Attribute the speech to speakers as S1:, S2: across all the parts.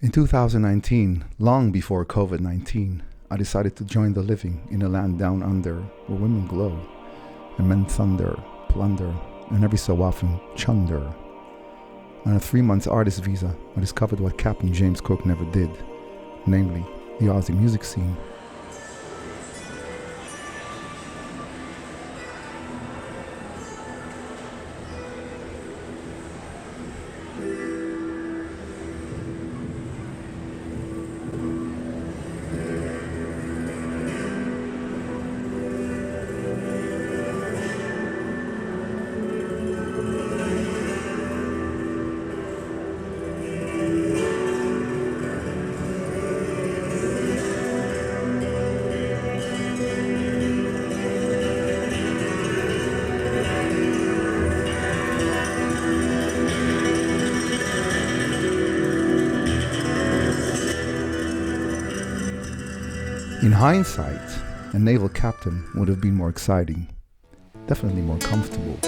S1: In 2019, long before COVID-19, I decided to join the living in a land down under where women glow and men thunder, plunder, and every so often chunder. On a 3-month artist visa, I discovered what Captain James Cook never did, namely the Aussie music scene. In hindsight, a naval captain would have been more exciting, definitely more comfortable.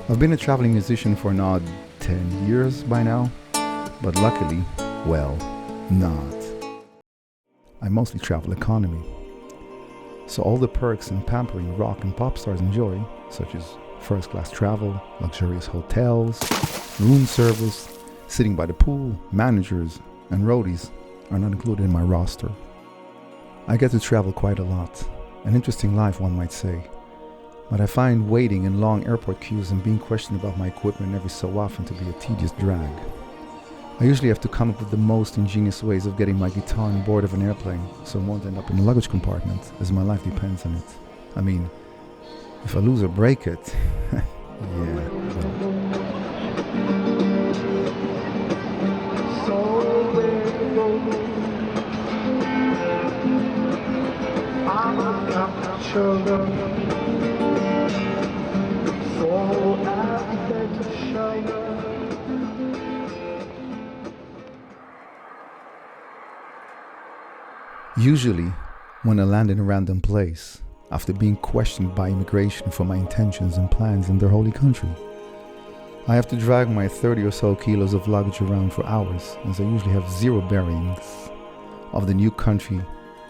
S1: I've been a traveling musician for an odd 10 years by now, but luckily, well, not. I mostly travel economy. So all the perks and pampering rock and pop stars enjoy, such as first class travel, luxurious hotels, room service, sitting by the pool, managers, and roadies, are not included in my roster. I get to travel quite a lot, an interesting life one might say, but I find waiting in long airport queues and being questioned about my equipment every so often to be a tedious drag. I usually have to come up with the most ingenious ways of getting my guitar on board of an airplane so it won't end up in the luggage compartment, as my life depends on it. I mean, if I lose or break it, yeah, well. Usually, when I land in a random place, after being questioned by immigration for my intentions and plans in their holy country, I have to drag my 30 or so kilos of luggage around for hours, as I usually have zero bearings of the new country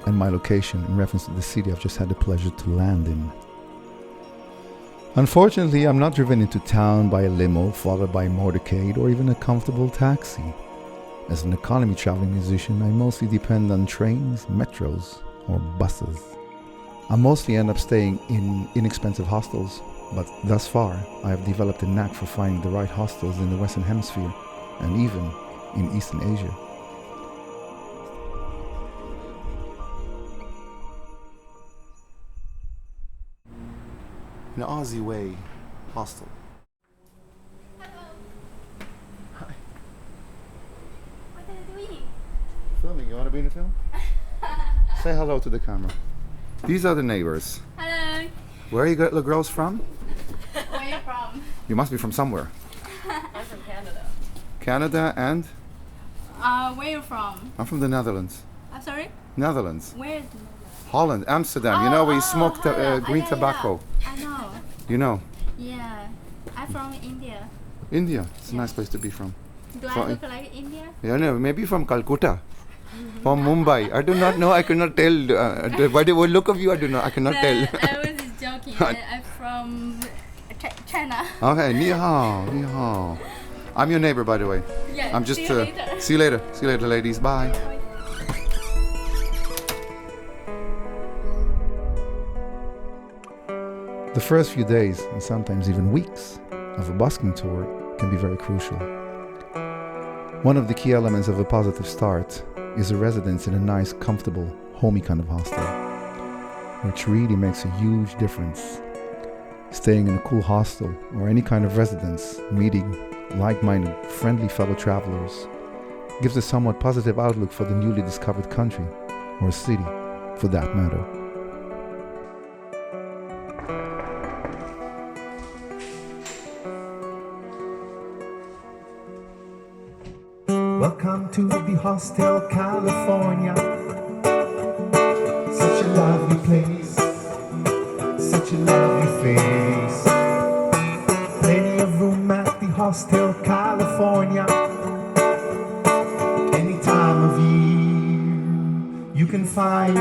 S1: and my location in reference to the city I've just had the pleasure to land in. Unfortunately, I'm not driven into town by a limo followed by a motorcade or even a comfortable taxi. As an economy traveling musician, I mostly depend on trains, metros, or buses. I mostly end up staying in inexpensive hostels, but thus far, I have developed a knack for finding the right hostels in the Western Hemisphere and even in Eastern Asia. In an Aussie way, hostel. Hi.
S2: What are you doing?
S1: Filming, you want to be in the film? Say hello to the camera. These are the neighbors.
S2: Hello.
S1: Where are you the girls from?
S2: Where are you from?
S1: You must be from somewhere.
S2: I'm from Canada.
S1: Canada and?
S2: Where are you from?
S1: I'm from the Netherlands.
S2: I'm sorry?
S1: Netherlands.
S2: Where?
S1: Holland, Amsterdam. You know where you smoke green tobacco.
S2: I know.
S1: You know?
S2: Yeah. I'm from India.
S1: India. It's a nice place to be from.
S2: Do I look like India?
S1: Yeah, no, maybe from Calcutta. From Mumbai. I do not know. I cannot tell. By the look of you, I cannot tell.
S2: I was just joking. I'm from China.
S1: Okay, ni hao, ni hao. I'm your neighbor, by the way.
S2: Yeah.
S1: I'm just.
S2: See you later.
S1: See you later. See you later, ladies. Bye. The first few days, and sometimes even weeks, of a busking tour can be very crucial. One of the key elements of a positive start is a residence in a nice, comfortable, homey kind of hostel, which really makes a huge difference. Staying in a cool hostel or any kind of residence, meeting like-minded, friendly fellow travelers, gives a somewhat positive outlook for the newly discovered country, or city, for that matter.
S3: Welcome to the Hostel California. Such a lovely place, such a lovely face. Plenty of room at the Hostel California. can find me.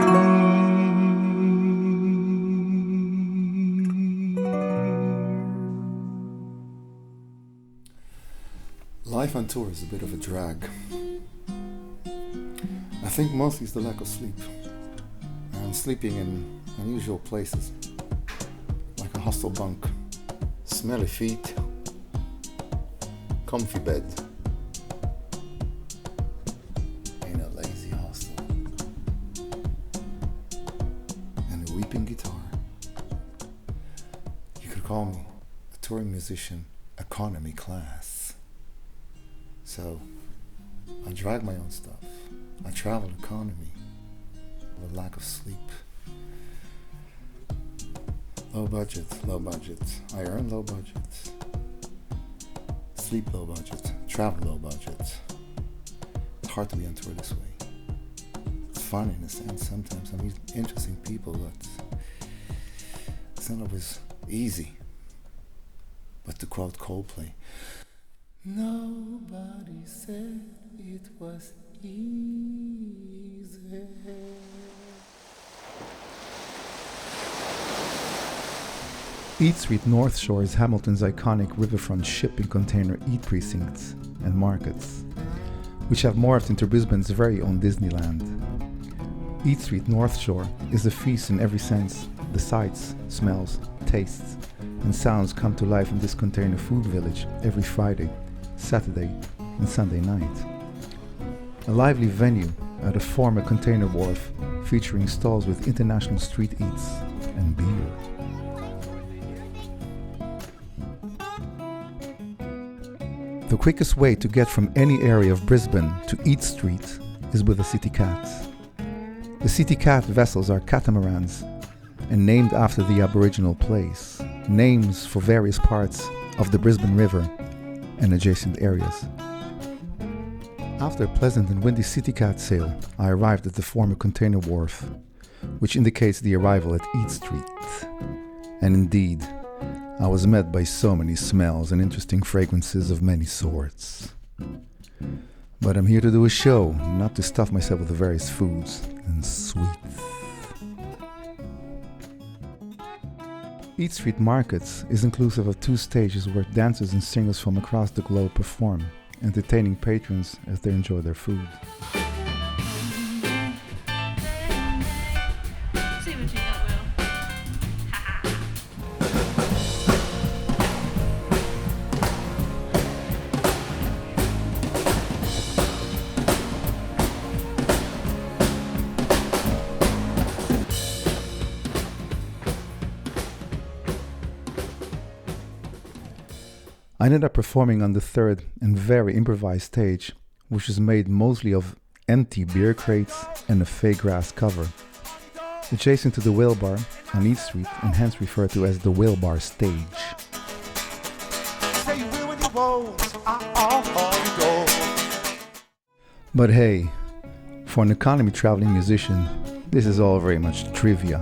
S1: Life on tour is a bit of a drag. I think mostly it's the lack of sleep. And sleeping in unusual places, like a hostel bunk, smelly feet, comfy bed, in a lazy hostel, and a weeping guitar. You could call me a touring musician, economy class. So, I drag my own stuff. I travel economy with lack of sleep. Low budget. I earn low budget. Sleep low budget. Travel low budget. It's hard to be on tour this way. It's fun in a sense. Sometimes I meet interesting people, but it's not always easy. But to quote Coldplay, nobody said it was easy. Eat Street North Shore is Hamilton's iconic riverfront shipping container eat precincts and markets, which have morphed into Brisbane's very own Disneyland. Eat Street North Shore is a feast in every sense. The sights, smells, tastes, and sounds come to life in this container food village every Friday, Saturday, and Sunday night. A lively venue at a former container wharf featuring stalls with international street eats and beer. The quickest way to get from any area of Brisbane to Eat Street is with a City Cat. The City Cat vessels are catamarans and named after the Aboriginal place, names for various parts of the Brisbane River and adjacent areas. After a pleasant and windy City Cat sail, I arrived at the former container wharf, which indicates the arrival at Eat Street. And indeed, I was met by so many smells and interesting fragrances of many sorts. But I'm here to do a show, not to stuff myself with the various foods and sweets. Eat Street Markets is inclusive of 2 stages where dancers and singers from across the globe perform, entertaining patrons as they enjoy their food.
S2: See what you got, Will.
S1: I ended up performing on the 3rd and very improvised stage, which is made mostly of empty beer crates and a fake grass cover, adjacent to the Whale Bar on Eat Street and hence referred to as the Whale Bar stage. But hey, for an economy traveling musician, this is all very much trivia.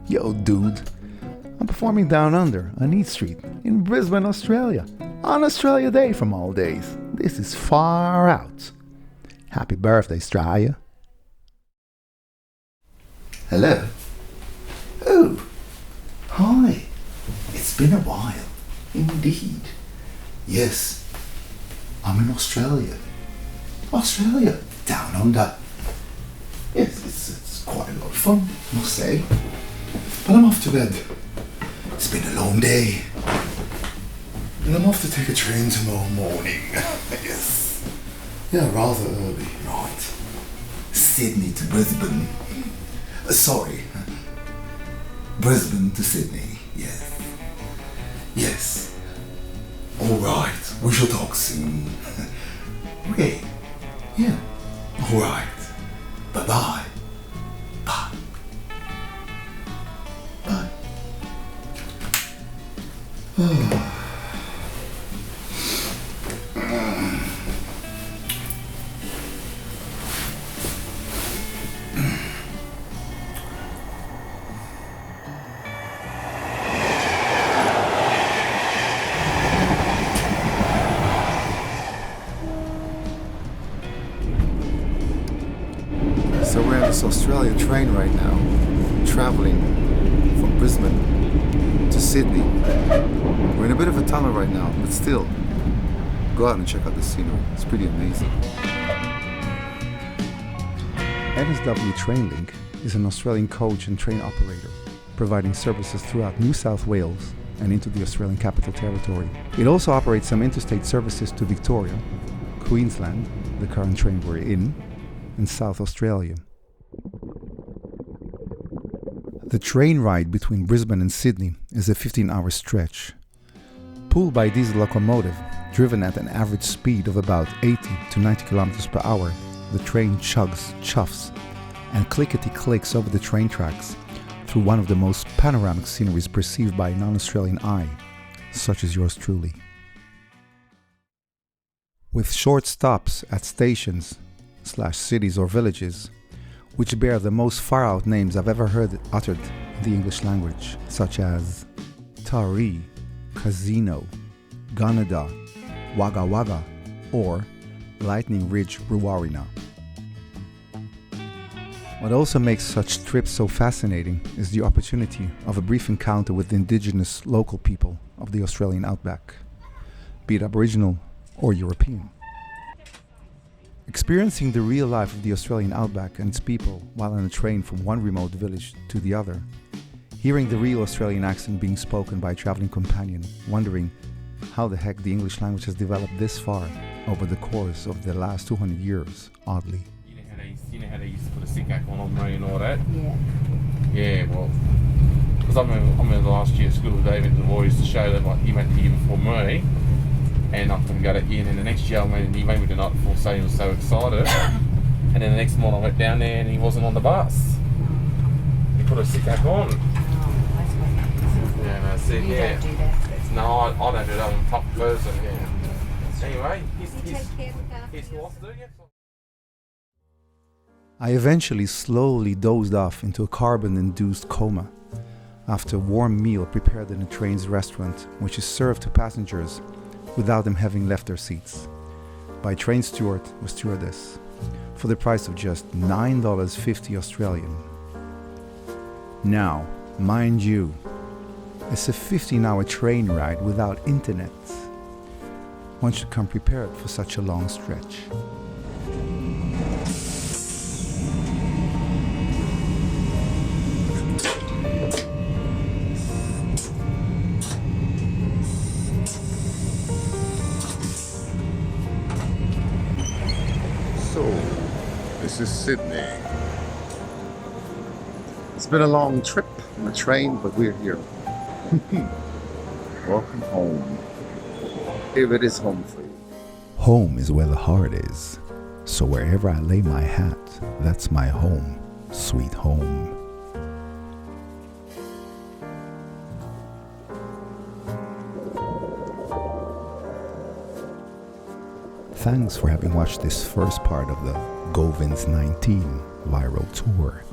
S1: Yo dude, I'm performing down under on Eat Street in Brisbane, Australia, on Australia Day from all days. This is far out. Happy birthday, Australia.
S4: Hello. Oh, hi. It's been a while, indeed. Yes, I'm in Australia. Australia, down under. Yes, it's quite a lot of fun, I must say. But I'm off to bed. It's been a long day. And I'm off to take a train tomorrow morning. Yes. Yeah, rather early. Right. Sydney to Brisbane. Sorry. Brisbane to Sydney. Yes. Yes. All right. We shall talk soon. Okay. Yeah. All right. Bye-bye. Bye. Bye. Oh.
S1: So we're in the this Australia train right now, traveling from Brisbane to Sydney. We're in a bit of a tunnel right now, but still, go out and check out the scenery. It's pretty amazing. NSW Trainlink is an Australian coach and train operator, providing services throughout New South Wales and into the Australian Capital Territory. It also operates some interstate services to Victoria, Queensland, the current train we're in, and South Australia. The train ride between Brisbane and Sydney is a 15-hour stretch. Pulled by a diesel locomotive, driven at an average speed of about 80 to 90 kilometers per hour, the train chugs, chuffs, and clickety-clicks over the train tracks through one of the most panoramic sceneries perceived by a non-Australian eye, such as yours truly. With short stops at stations/cities or villages, which bear the most far-out names I've ever heard uttered in the English language, such as Taree, Casino, Gunnedah, Wagga Wagga, or Lightning Ridge, Ruwarina. What also makes such trips so fascinating is the opportunity of a brief encounter with the indigenous local people of the Australian outback, be it Aboriginal or European. Experiencing the real life of the Australian outback and its people while on a train from one remote village to the other, hearing the real Australian accent being spoken by a traveling companion, wondering how the heck the English language has developed this far over the course of the last 200 years, oddly.
S5: You know how they used to put a sick act on me and all that?
S2: Yeah.
S5: Yeah, well, because I remember last year at school, David and the boys to show them, like, he went the year before me, and I couldn't go that year, and then the next year I went and he made me the night before, so he was so excited. And then the next morning I went down there and he wasn't on the bus. He put a sick act on.
S2: Oh, that's what happens.
S5: Yeah, and I said,
S2: You
S5: yeah.
S2: don't do that.
S5: No, I don't do that. I'm a tough person, yeah. Anyway, he's lost it, yeah.
S1: I eventually slowly dozed off into a carbon-induced coma after a warm meal prepared in a train's restaurant, which is served to passengers without them having left their seats by a train steward or stewardess for the price of just $9.50 Australian. Now, mind you, it's a 15-hour train ride without internet. One should come prepared for such a long stretch.
S6: So, this is Sydney. It's been a long trip on the train, but we're here. Welcome home. If it is home for you.
S1: Home is where the heart is, so wherever I lay my hat, that's my home, sweet home. Thanks for having watched this first part of the Go Vince 19 viral tour.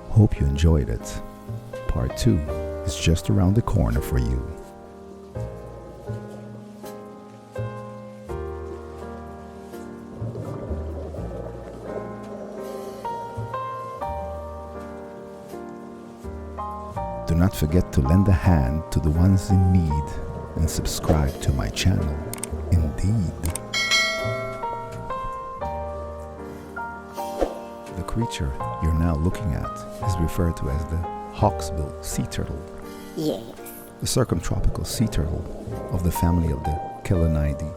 S1: Hope you enjoyed it. Part 2 is just around the corner for you. Do not forget to lend a hand to the ones in need and subscribe to my channel. Indeed. The creature you're now looking at is referred to as the hawksbill sea turtle.
S7: Yes.
S1: The circumtropical sea turtle of the family of the Chelonidae,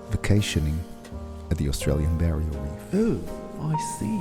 S1: vacationing at the Australian Barrier Reef.
S8: Oh, I see.